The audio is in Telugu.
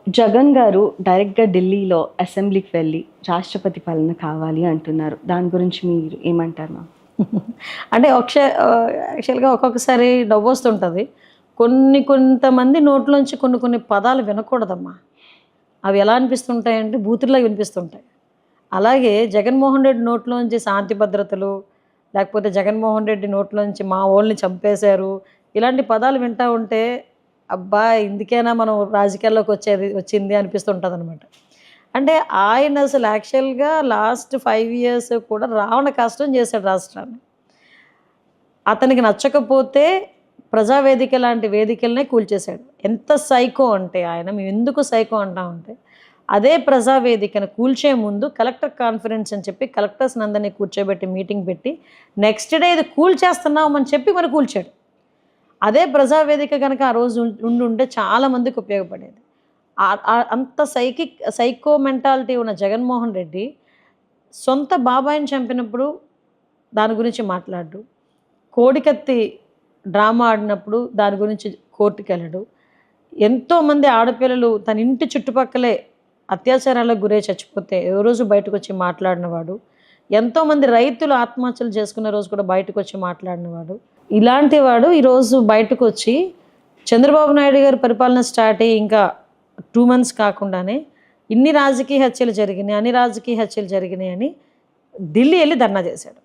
జగన్ గారు డైరెక్ట్‌గా ఢిల్లీలో అసెంబ్లీకి వెళ్ళి రాష్ట్రపతి పాలన కావాలి అంటున్నారు. దాని గురించి మీరు ఏమంటారు మ్యామ్? అంటే యాక్చువల్‌గా ఒక్కొక్కసారి నవ్వొస్తుంటది. కొంతమంది నోట్లోంచి కొన్ని పదాలు వినకూడదమ్మా. అవి ఎలా అనిపిస్తుంటాయంటే బూతుల్లాగా వినిపిస్తుంటాయి. అలాగే జగన్మోహన్ రెడ్డి నోట్లోంచి శాంతి భద్రతలు, లేకపోతే జగన్మోహన్ రెడ్డి నోట్లోంచి మా వోళ్ళని చంపేశారు, ఇలాంటి పదాలు వింటా ఉంటే అబ్బా! ఇందుకేనా మనం రాజకీయాల్లోకి వచ్చింది అనిపిస్తుంటదనమాట. అంటే ఆయన అసలు యాక్చువల్‌గా లాస్ట్ 5 ఇయర్స్ కూడా రావణ కాష్టం చేశాడు రాష్ట్రాన్ని. అతనికి నచ్చకపోతే ప్రజావేదిక లాంటి వేదికలనే కూల్చేశాడు. ఎంత సైకో అంటే ఆయన, మేమెందుకు సైకో అంటామంటే, అదే ప్రజావేదికను కూల్చే ముందు కలెక్టర్ కాన్ఫరెన్స్ అని చెప్పి కలెక్టర్స్‌ని అందరిని కూర్చోబెట్టి మీటింగ్ పెట్టి, నెక్స్ట్ డే ఇది కూల్చేస్తున్నాం అని చెప్పి మరి కూల్చాడు. అదే ప్రజావేదిక గనక ఆ రోజు ఉండుంటే చాలా మందికి ఉపయోగపడేది. అంత సైకో మెంటాలిటీ ఉన్న జగన్మోహన్ రెడ్డి సొంత బాబాయిని చంపినప్పుడు దాని గురించి మాట్లాడడు. కోడికత్తి డ్రామా ఆడినప్పుడు దాని గురించి కోర్టుకెళ్ళడు. ఎంతోమంది ఆడపిల్లలు తన ఇంటి చుట్టుపక్కలే అత్యాచారాలకు గురై చచ్చిపోతే ఏ రోజు బయటకొచ్చి మాట్లాడినవాడు. ఎంతోమంది రైతులు ఆత్మహత్యలు చేసుకున్న రోజు కూడా బయటకొచ్చి మాట్లాడినవాడు. ఇలాంటి వాడు ఈరోజు బయటకొచ్చి చంద్రబాబు నాయుడు గారి పరిపాలన స్టార్ట్ అయ్యి ఇంకా 2 మంత్స్ కాకుండానే అన్ని రాజకీయ హత్యలు జరిగినాయి అని ఢిల్లీ వెళ్ళి ధర్నా చేశాడు.